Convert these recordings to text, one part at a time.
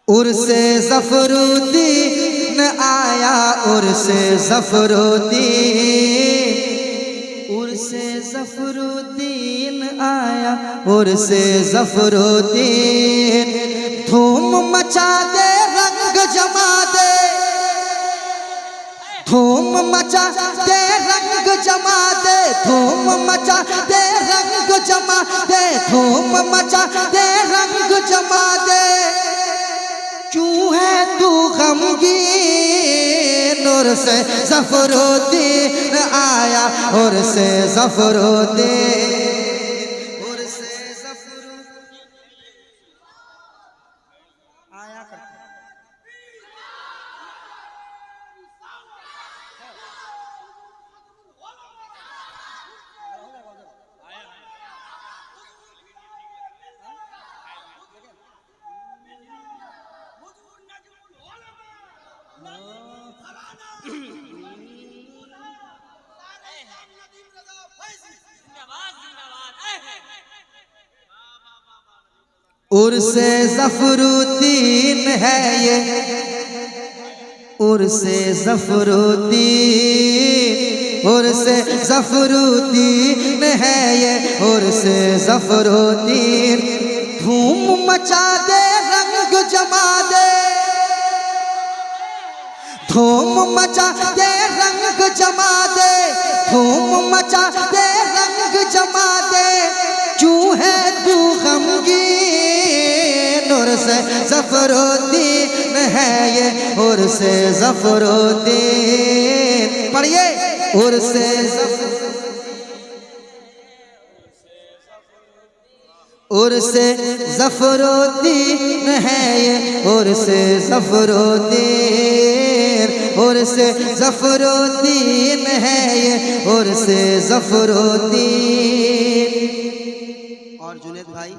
उर्से ज़फ़रुद्दीन आया, उर्से ज़फ़रुद्दीन, उर्से ज़फ़रुद्दीन आया, उर्से ज़फ़रुद्दीन। धूम मचा दे, रंग जमा दे, धूम मचा दे, रंग जमा दे, धूम मचा दे, रंग जमा दे, धूम मचा दे, रंग जमा दे। क्यों है तू गमगीन? उर्से ज़फ़रुद्दीन आया, उर्से ज़फ़रुद्दीन, उर्से ज़फ़रुद्दीन आया करता। उर्से ज़फ़रुद्दीन है ये, उर्से ज़फ़रुद्दीन, उर्से ज़फ़रुद्दीन है ये, उर्से ज़फ़रुद्दीन। धूम मचा दे, रंग जमा दे, धूम मचा दे, रंग जमा दे, धूम मचा दे, रंग जमा दे। क्यों है तू गमगीन? उर्से ज़फ़रुद्दीन है ये, उर्से ज़फ़रुद्दीन। पढ़िए, उर्से उर्से ज़फ़रुद्दीन है ये, उर्से ज़फ़रुद्दीन, उर्से ज़फ़रुद्दीन है ये, उर्से ज़फ़रुद्दीन। और जुनैद भाई,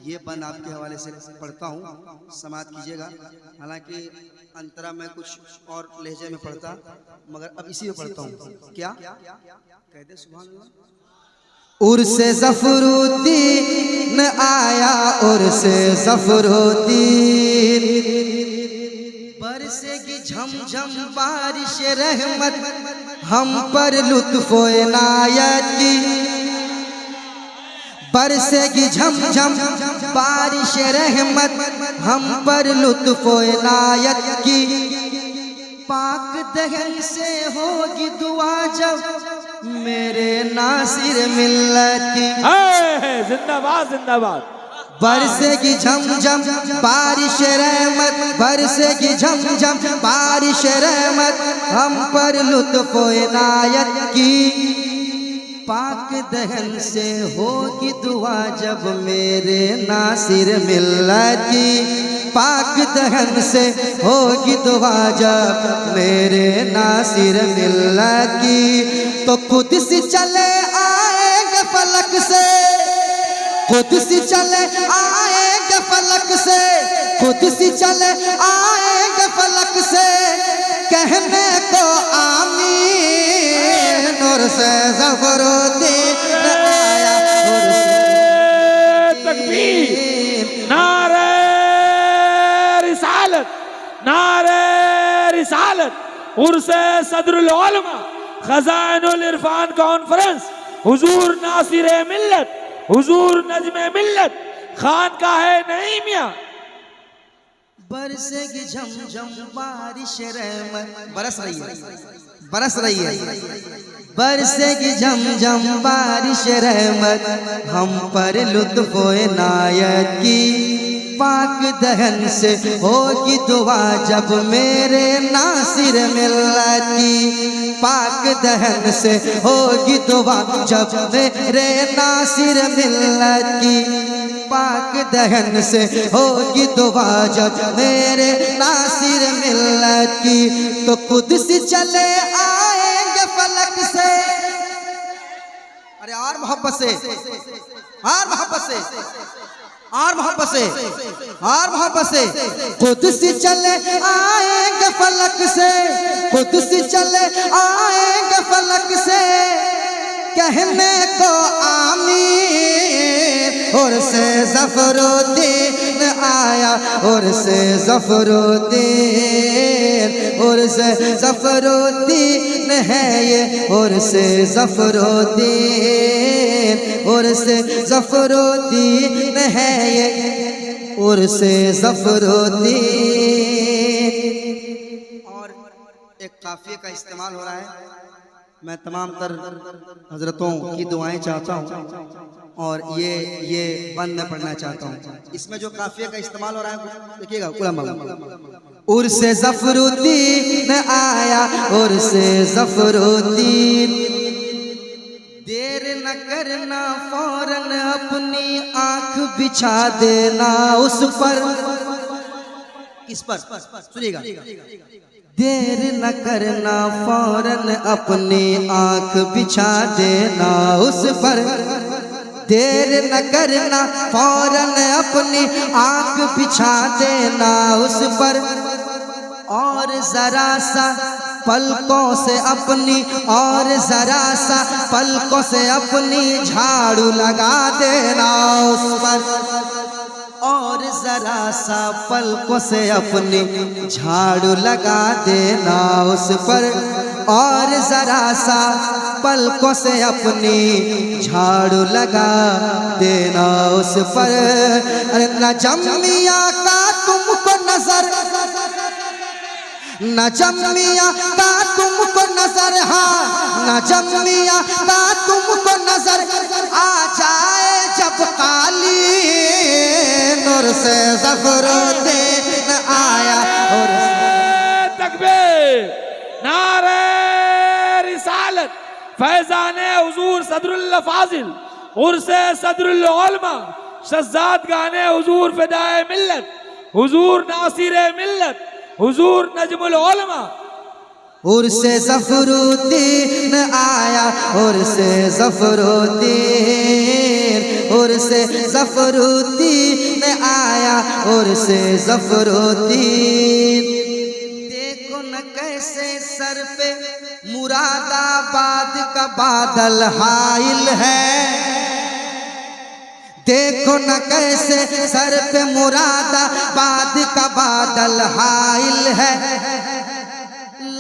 ये बंद आपके हवाले से पढ़ता हूँ, समात कीजिएगा। हालांकि अंतरा में कुछ और लहजे में पढ़ता, मगर अब इसी में पढ़ता हूँ। क्या कहते? सुभान अल्लाह। उर्से ज़फ़रुद्दीन आया, उर्से ज़फ़रुद्दीन। बरसेगी झमझम बारिश रहमत हम पर, लुत्फ़ इनायत की। बरसेगी झमझम बारिश रहमत हम पर, लुत्फ़ इनायत की। पाक दहन से होगी दुआ जब मेरे नासिर मिल्लत की। जिंदाबाद जिंदाबाद। बरसेगी झमझम बारिश रहमत, बरसेगी झमझम बारिश रहमत हम पर, लुत्फ़ इनायत की। पाक दहन से होगी दुआ जब मेरे नासिर मिल्लत की। पाक दहन से होगी दुआ जब मेरे नासिर मिल्लत की। तो कुद्स चले आएंगे फलक से, कुद्स चले आएंगे फलक से, कुद्स चले आएंगे फलक से, कहने को आमीन। उर्से ज़फ़रुद्दीन आया, उर्से तकबीर, नारे रिसालत, नारे रिसालत। उर्से सदरुल उलमा खज़ाइनुल इरफान कॉन्फ्रेंस, हुजूर नासिर मिल्लत, हुजूर नज़्म मिल्लत, खानकाह नईमिया। बरसेगी झमझम बारिश रहमत, बरस रही है, बरस रही है। बरसेगी झमझम बारिश रहमत हम पर, लुत्फ़ इनायत की। पाक दहन से होगी दुआ जब मेरे नासिर मिल्लत की। पाक दहन से होगी दुआ जब मेरे नासिर मिल्लत की। पाक दहन से होगी दुआ जब मेरे नासिर मिल्लत की। तो कुद्स चले आएंगे फलक से। अरे और मोहब्बत से, और मोहब्बत से, और मोहब्बत से, और मोहब्बत से। कुद्स चले आएंगे फलक से, कुद्स चले आएंगे फलक से, कहने को आमीन। और से ज़फ़रुद्दीन आया, और से ज़फ़रुद्दीन, और से ज़फ़रुद्दीन है ये, और से ज़फ़रुद्दीन, और से ज़फ़रुद्दीन है ये, और से ज़फ़रुद्दीन। और एक काफिये का इस्तेमाल हो रहा है। मैं तमाम तर हजरतों की दुआएं चाहता हूँ और ये बंद में पढ़ना चाहता हूँ। इसमें जो काफिये का इस्तेमाल हो रहा है देखिएगा, उर्से ज़फ़रुद्दीन आया, उर्से ज़फ़रुद्दीन, देर न करना फौरन अपनी आंख बिछा देना उस पर। किस पर? सुनिएगा, देर न करना फौरन अपनी आंख बिछा देना उस पर, देर न करना फौरन अपनी आंख बिछा देना उस पर, और जरा सा पलकों से अपनी, और जरा सा पलकों से अपनी झाड़ू लगा देना उस पर, और जरा सा पलकों से अपनी झाड़ू लगा देना उस पर, और जरा सा पलकों से अपनी झाड़ू लगा देना उस पर। अरे नजमिया का तुमको नजर, नजमिया का तुमको नजर, हाँ नजमिया का तुमको नजर आ जाए जब काली, नूर से ज़फ़रुद्दीन आया, और तकबीर, नारे रिसालत, फैज़ाने हुजूर सदरुल फाजिल, उर्से सदरुल उलमा, शज़ाद गाने हुजूर फ़िदाए मिल्लत, हुजूर नासिरे मिल्लत, हुजूर नजमुल उलमा। उर्से ज़फ़रुद्दीन आया, उर्से ज़फ़रुद्दीन, उर्से ज़फ़रुद्दीन आया, उर्से ज़फ़रुद्दीन। देखो न कैसे सर पे मुरादाबाद का बादल हाइल है, देखो न कैसे सर पे मुरादाबाद का बादल हाइल है,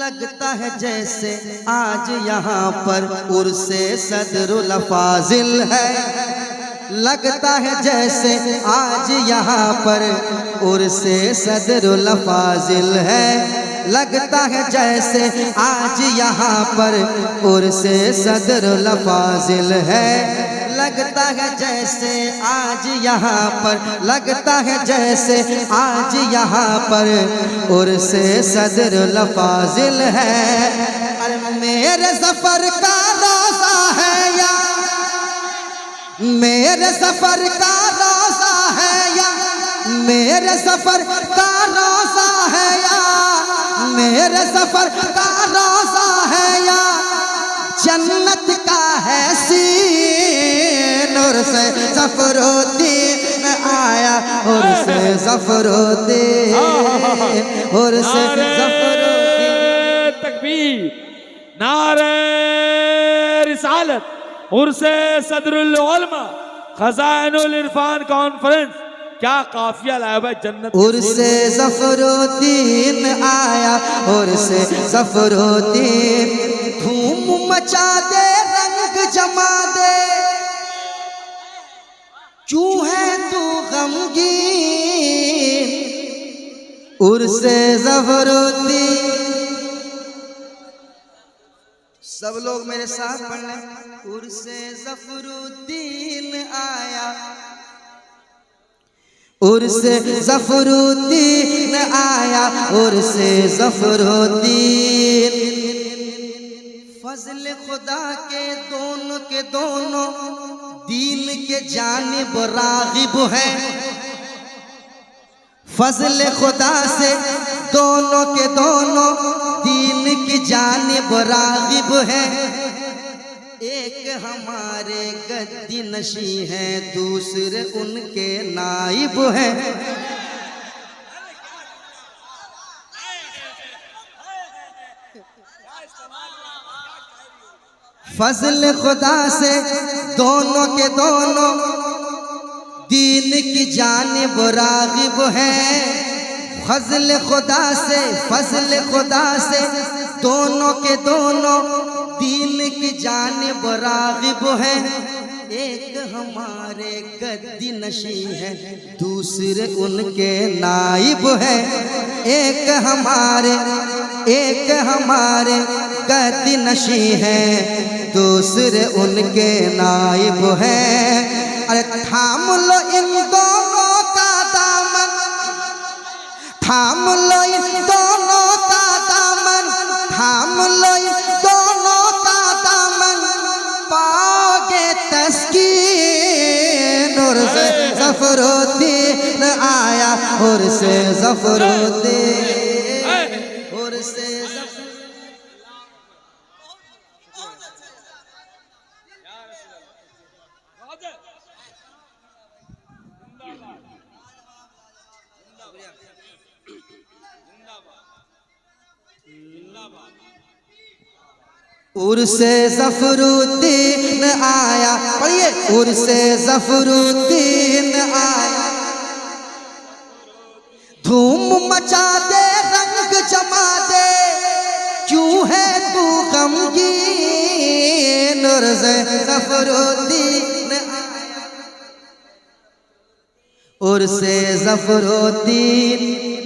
लगता है जैसे आज यहाँ पर उर्से सदरुल फाजिल है, लगता है जैसे आज यहाँ पर उर्से सदरुल फाजिल है, लगता है जैसे आज यहाँ पर उर्से सदरुल फाजिल है, लगता है जैसे आज यहाँ पर, लगता है जैसे आज यहाँ पर उर्से सदरुल फाजिल है। अरे मेरे सफर का रोज़ा है या, मेरे सफर का रोज़ा है या, मेरे सफर का रोज़ा है या, मेरे सफर का रोज़ा है या, जन्नत का है सीन, उर्से ज़फ़रुद्दीन आया, उर्से ज़फ़रुद्दीन, उर्से ज़फ़रुद्दीन। तकबीर, नारे रिसालत, उर्से सदरुल उलमा, खज़ाइनुल इरफान कॉन्फ्रेंस। क्या काफिया लाया भाई जन्नत। उर्से ज़फ़रुद्दीन आया, उर्से ज़फ़रुद्दीन, धूम मचा दे रंग जमा दे, क्यों है तू गमगीन, उर्से ज़फ़रुद्दीन। सब लोग मेरे साथ पढ़ लें, उर्से ज़फ़रुद्दीन आया, उर्से ज़फ़रुद्दीन आया, उर्से ज़फ़रुद्दीन। फज़ल खुदा के दोनों दीन के जानिब राग़िब है, फज़ल खुदा से दोनों के दोनों दीन की जानिब राग़िब है, एक हमारे गद्दी नशी हैं, दूसरे उनके नाइब हैं। फज़ल खुदा से दोनों के दोनों दीन की जानिब राग़िब है, फज़ल खुदा से फज़ल खुदा से दोनों के दोनों दीन की जानिब राग़िब है। एक हमारे गद्दी नशी है, दूसरे उनके नाइब है। एक हमारे गद्दी नशी है, दूसरे उनके नाइब है। अरे थाम लो इन दोनों का दामन, थाम लो इन दोनों का दामन, थाम लो इन दोनों का दामन, पाओगे तस्कीन। और से ज़फ़रुद्दीन आया, और से ज़फ़रुद्दीन, और से उर्से ज़फ़रुद्दीन आया, पढ़िए उर्से ज़फ़रुद्दीन आया। धूम मचा दे, रंग जमा दे, क्यों है तू गमगीन। उर्से ज़फ़रुद्दीन आया, उर्से ज़फ़रुद्दीन।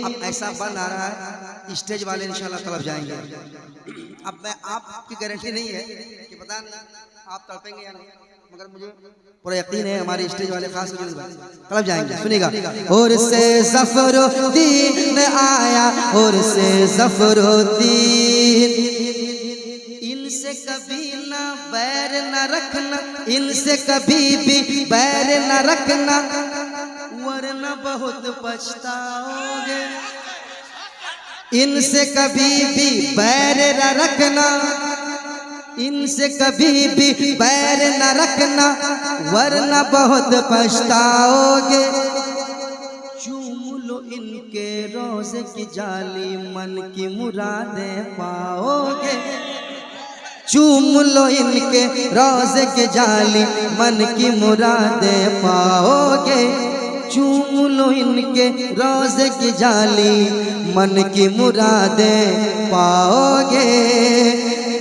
अब ऐसा बन आ रहा है, स्टेज वाले इंशाल्लाह तलब जाएंगे। अब मैं आपकी गारंटी नहीं है कि पता नहीं आप तड़पेंगे या नहीं, मगर मुझे पूरा यकीन है हमारे स्टेज वाले खास तलब जाएंगे। सुनिएगा, और से ज़फ़रुद्दीन आया, और से ज़फ़रुद्दीन। इनसे कभी ना बैर न रखना, इनसे कभी भी बैर न रखना, वरना बहुत पछताओगे। इनसे कभी भी बैर न रखना, इनसे कभी भी बैर न रखना, वरना बहुत पछताओगे। चूम लो इनके रोज़े की जाली, मन की मुरादें पाओगे। चूम लो इनके रोज़े की जाली, मन की मुरादें पाओगे। चूम लो इनके रोज़े की जाली, मन की मुरादें पाओगे।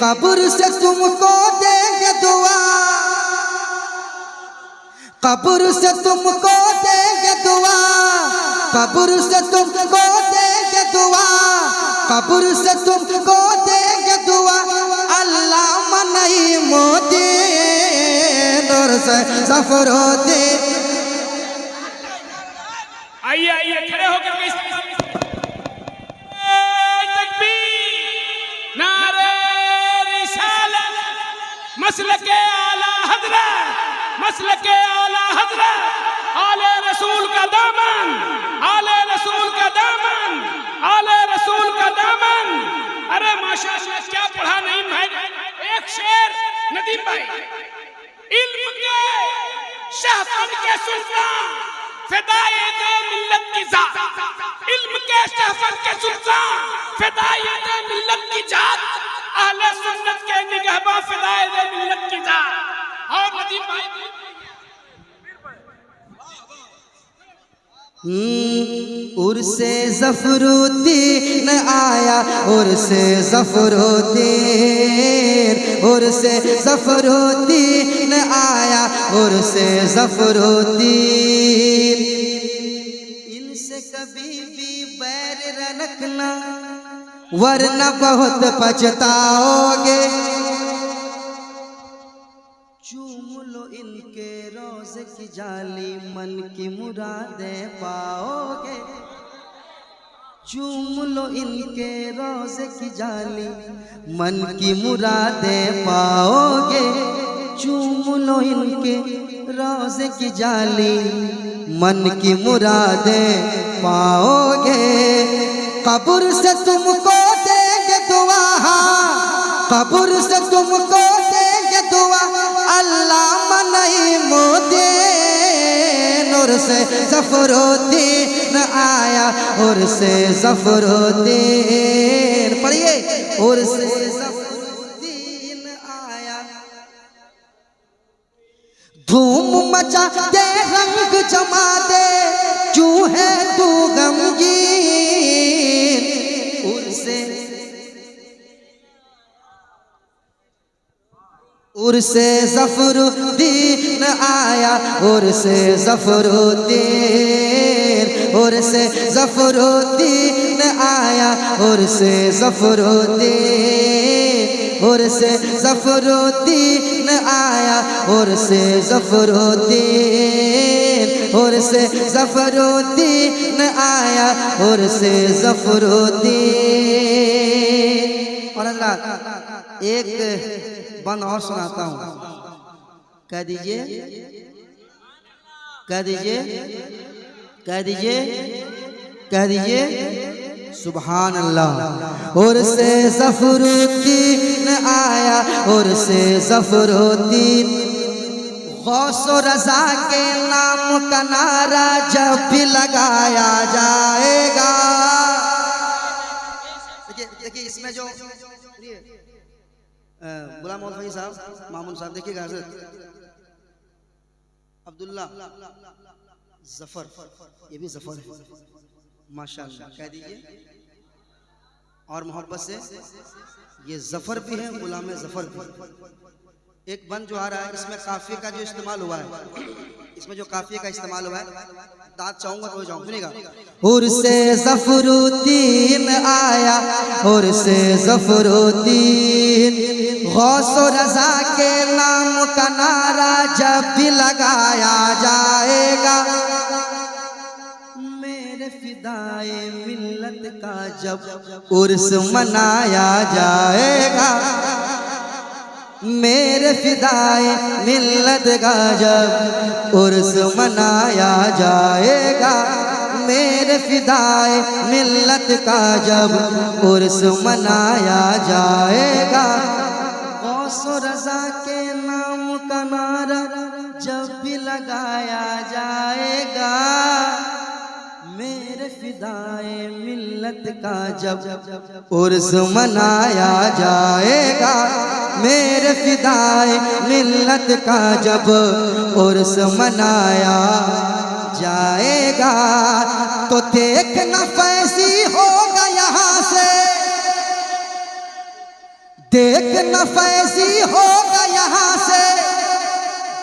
कब्र से तुमको देंगे दुआ, कब्र से तुमको देंगे दुआ, कब्र से तुमको देंगे दुआ, कब्र से तुमको देंगे दुआ। अल्लाह मनई मोदी, और से ज़फ़रुद्दीन। आइए आइए खड़े होकर के तकबीर, नारे रिसालत, मसलके आला हज़रत, मसलके आला हज़रत, आले रसूल का दामन, आले रसूल का दामन, आले रसूल का दामन। अरे माशाअल्लाह क्या पढ़ा नहीं भाई। एक शेर नदीम भाई, इल्म के शहपन के सुल्तान, फ़िदायत मिल्लत की जात, इल्म के शहपन के सुल्तान, फ़िदायत मिल्लत की जात, अहले सुन्नत के निगहबान, फ़िदायत मिल्लत की जात। और नदीम भाई उर्से ज़फ़रुद्दीन आया, उर्से ज़फ़रुद्दीन, उर्से ज़फ़रुद्दीन आया, उर्से ज़फ़रुद्दीन। इनसे कभी भी बैर न रखना, वरना बहुत पछताओगे। चूम लो इनके रोज़े की जाली, मन की मुरादें पाओगे। चूम लो इनके रोज़े की जाली, मन की मुरादें पाओगे। चूम लो इनके रोज़े की जाली, मन की मुरादें पाओगे। कब्र से तुमको देंगे दुआ, कब्र से तुमको देंगे दुआ। अल्लाह मनई मोदी, और से ज़फ़रुद्दीन आया, और से ज़फ़रुद्दीन। पढ़िए, और से ज़फ़रुद्दीन आया। धूम धूम मचा दे रंग जमा दे, क्यों है तू गमगीन। उर्से ज़फ़रुद्दीन आया, उर्से ज़फ़रुद्दीन, उर्से ज़फ़रुद्दीन आया, उर्से ज़फ़रुद्दीन, उर्से ज़फ़रुद्दीन आया, उर्से ज़फ़रुद्दीन, उर्से ज़फ़रुद्दीन आया, उर्से ज़फ़रुद्दीन। और हज़रात एक बंद और सुनाता हूं, कह दीजिए, कह दीजिए, कह दीजिए, कह दीजिए सुभान अल्लाह। उर्से ज़फ़रुद्दीन आया, उर्से ज़फ़रुद्दीन, गौसो रज़ा के नाम का नारा जब भी लगाया जाएगा। देखिए देखिए इसमें जो गुलाम मोहम्मद फैज़ साहब, मामून साहब, देखिएगा हज़रत अब्दुल्ला ज़फ़र, ये भी ज़फ़र है माशाअल्लाह, कह दीजिए। और मोहब्बत से ये ज़फ़र भी है, गुलाम ज़फ़र भी। एक बंद जो आ रहा है इसमें काफ़िये का जो इस्तेमाल हुआ है, इसमें जो काफ़िये का इस्तेमाल हुआ है, दांत चाहूंगा तो जाऊं, सुनिएगा। उर्से ज़फ़रुद्दीन आया, उर्से ज़फ़रुद्दीन, गौसो रज़ा के नाम का नारा जब भी लगाया जाएगा, मेरे फिदाए मिल्लत का जब उर्स मनाया जाएगा, मेरे फिदाए मिल्लत का जब उर्स मनाया जाएगा, मेरे फिदाए मिल्लत का जब उर्स मनाया जाएगा, गौसो रज़ा के नाम का नारा जब भी लगाया जाएगा, मेरे फिदाए मिल्लत का जब उर्स मनाया जाएगा, मेरे फिदाए मिल्लत का जब उर्स मनाया जाएगा। तो देखना फैज़ी होगा यहाँ से, देखना फैज़ी होगा यहाँ से,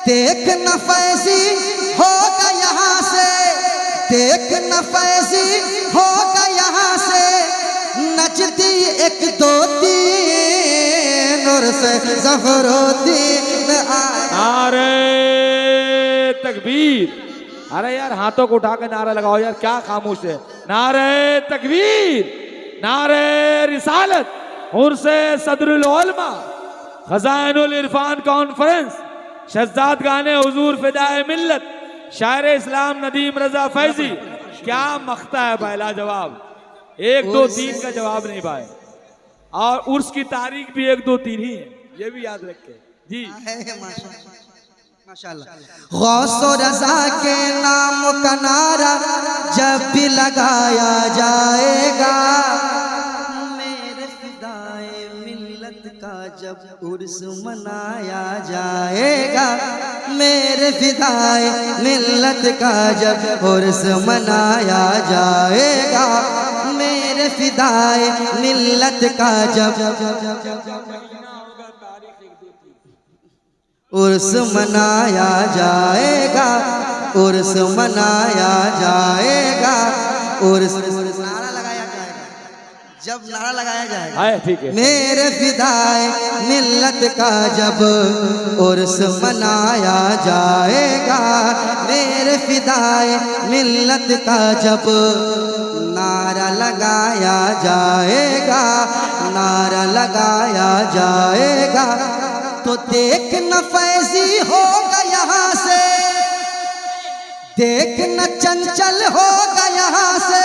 देखना फैज़ी होगा यहाँ से, देखना फैज़ी होगा यहाँ से, नचती एक दो तीन, उर्से ज़फ़रुद्दीन आया। नारे तकबीर, अरे यार हाथों को उठा के नारा लगाओ यार, क्या खामोश है। नारे तकबीर, नारे रिसालत, उर्से सदरुल उलमा, खज़ाइनुल इरफान कॉन्फ्रेंस, शहज़ाद गाने हुजूर फिदाए मिल्लत, शायर इस्लाम नदीम रजा फैजी। क्या मख्ता है भाई, लाजवाब। 1 2 3 का जवाब नहीं भाई, और उर्स की तारीख भी 1 2 3 ही है, ये भी याद रखे जी। माशाअल्लाह। गौसो रज़ा के नाम का नारा जब भी लगाया जाएगा, मेरे फिदाए मिल्लत का जब उर्स मनाया जाएगा, मेरे फिदाए मिल्लत का जब उर्स मनाया जाएगा, मेरे फिदाए मिल्लत का जब उर्स मनाया जाएगा, उर्स मनाया जाएगा, उर्स नारा लगाया जाएगा, जब नारा लगाया जाएगा, ठीक है। मेरे फिदाए मिल्लत का जब उर्स मनाया जाएगा, मेरे फिदाए मिल्लत का जब नारा लगाया जाएगा, नारा लगाया जाएगा। तो देखना फैज़ी होगा यहाँ से, देखना चंचल होगा यहाँ से,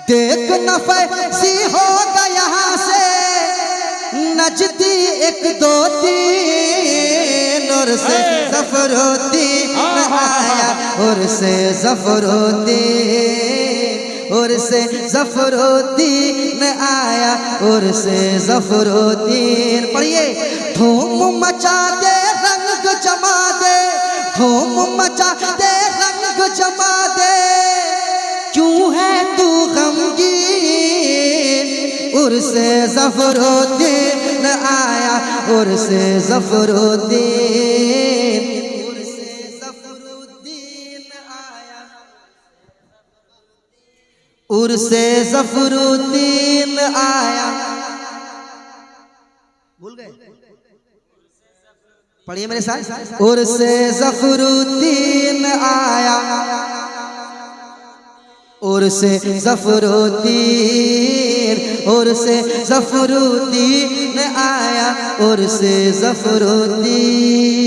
देखना फैज़ी होगा यहाँ से, नचती 1 2 3, उर्से ज़फ़रुद्दीन आया, उर्से ज़फ़रुद्दीन, उर्से ज़फ़रुद्दीन आया, उर्से ज़फ़रुद्दीन। पढ़िए, धूम मचा दे रंग जमा दे, धूम मचा दे, रंग जमा दे, क्यों है तू गमगीन। उर्से ज़फ़रुद्दीन आया, उर्से ज़फ़रुद्दीन, उर्से ज़फ़रुद्दीन आया, उर्से ज़फ़रुद्दीन आया। भूल गए? पढ़िए मेरे साथ। उर्से ज़फ़रुद्दीन आया, उर्से ज़फ़रुद्दीन, उर्से ज़फ़रुद्दीन आया, उर्से ज़फ़रुद्दीन।